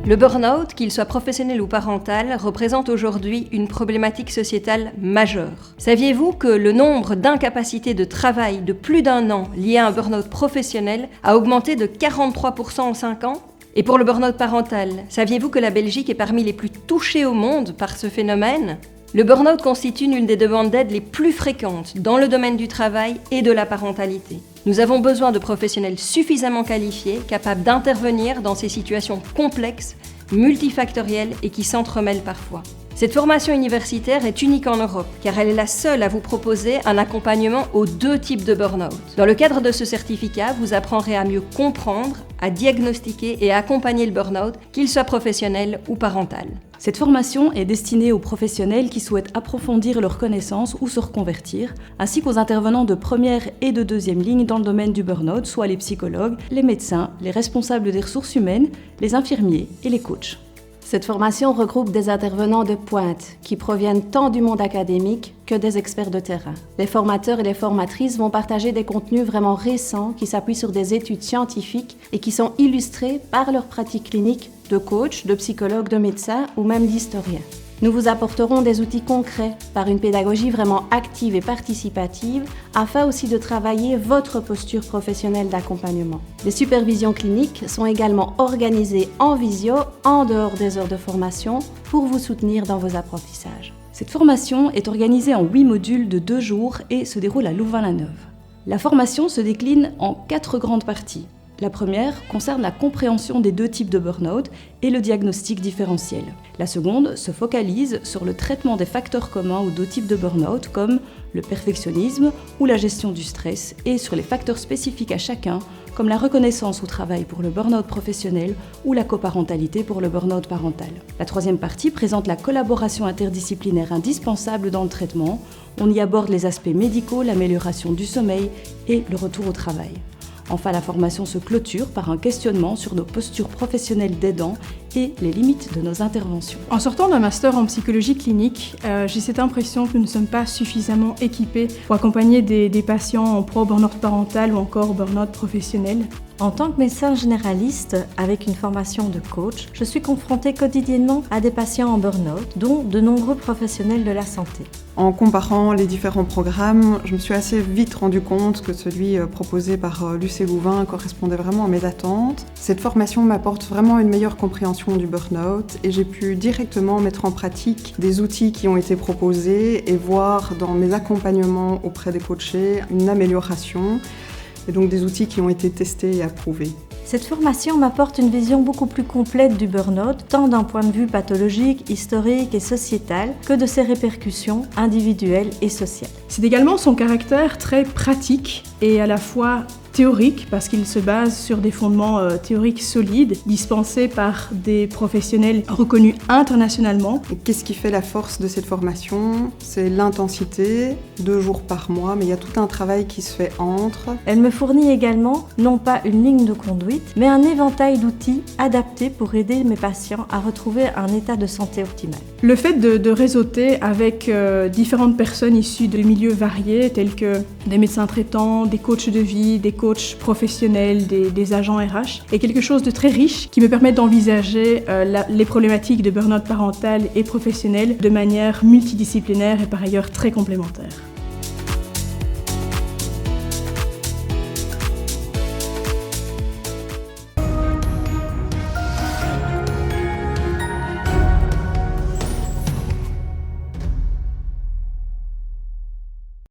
Le burn-out, qu'il soit professionnel ou parental, représente aujourd'hui une problématique sociétale majeure. Saviez-vous que le nombre d'incapacités de travail de plus d'1 an liées à un burn-out professionnel a augmenté de 43% en 5 ans ? Et pour le burn-out parental, saviez-vous que la Belgique est parmi les plus touchées au monde par ce phénomène ? Le burn-out constitue l'une des demandes d'aide les plus fréquentes dans le domaine du travail et de la parentalité. Nous avons besoin de professionnels suffisamment qualifiés, capables d'intervenir dans ces situations complexes, multifactorielles et qui s'entremêlent parfois. Cette formation universitaire est unique en Europe, car elle est la seule à vous proposer un accompagnement aux 2 types de burn-out. Dans le cadre de ce certificat, vous apprendrez à mieux comprendre, à diagnostiquer et à accompagner le burn-out, qu'il soit professionnel ou parental. Cette formation est destinée aux professionnels qui souhaitent approfondir leurs connaissances ou se reconvertir, ainsi qu'aux intervenants de première et de deuxième ligne dans le domaine du burn-out, soit les psychologues, les médecins, les responsables des ressources humaines, les infirmiers et les coachs. Cette formation regroupe des intervenants de pointe qui proviennent tant du monde académique que des experts de terrain. Les formateurs et les formatrices vont partager des contenus vraiment récents qui s'appuient sur des études scientifiques et qui sont illustrés par leurs pratiques cliniques de coachs, de psychologues, de médecins ou même d'historiens. Nous vous apporterons des outils concrets par une pédagogie vraiment active et participative afin aussi de travailler votre posture professionnelle d'accompagnement. Les supervisions cliniques sont également organisées en visio, en dehors des heures de formation, pour vous soutenir dans vos apprentissages. Cette formation est organisée en 8 modules de 2 jours et se déroule à Louvain-la-Neuve. La formation se décline en 4 grandes parties. La première concerne la compréhension des 2 types de burn-out et le diagnostic différentiel. La seconde se focalise sur le traitement des facteurs communs aux 2 types de burn-out comme le perfectionnisme ou la gestion du stress et sur les facteurs spécifiques à chacun comme la reconnaissance au travail pour le burn-out professionnel ou la coparentalité pour le burn-out parental. La troisième partie présente la collaboration interdisciplinaire indispensable dans le traitement. On y aborde les aspects médicaux, l'amélioration du sommeil et le retour au travail. Enfin, la formation se clôture par un questionnement sur nos postures professionnelles d'aidants et les limites de nos interventions. En sortant d'un master en psychologie clinique, j'ai cette impression que nous ne sommes pas suffisamment équipés pour accompagner des patients en pro-burn-out parental ou encore burn-out professionnel. En tant que médecin généraliste avec une formation de coach, je suis confrontée quotidiennement à des patients en burn-out, dont de nombreux professionnels de la santé. En comparant les différents programmes, je me suis assez vite rendu compte que celui proposé par l'UC Louvain correspondait vraiment à mes attentes. Cette formation m'apporte vraiment une meilleure compréhension du burn-out et j'ai pu directement mettre en pratique des outils qui ont été proposés et voir dans mes accompagnements auprès des coachés une amélioration. Et donc des outils qui ont été testés et approuvés. Cette formation m'apporte une vision beaucoup plus complète du burn-out, tant d'un point de vue pathologique, historique et sociétal, que de ses répercussions individuelles et sociales. C'est également son caractère très pratique et à la fois théorique, parce qu'il se base sur des fondements théoriques solides, dispensés par des professionnels reconnus internationalement. Et qu'est-ce qui fait la force de cette formation ? C'est l'intensité, 2 jours par mois, mais il y a tout un travail qui se fait entre. Elle me fournit également, non pas une ligne de conduite, mais un éventail d'outils adaptés pour aider mes patients à retrouver un état de santé optimal. Le fait de réseauter avec différentes personnes issues de milieux variés, tels que des médecins traitants, des coachs de vie, des coachs professionnels, des agents RH, est quelque chose de très riche qui me permet d'envisager les problématiques de burn-out parental et professionnel de manière multidisciplinaire et par ailleurs très complémentaire.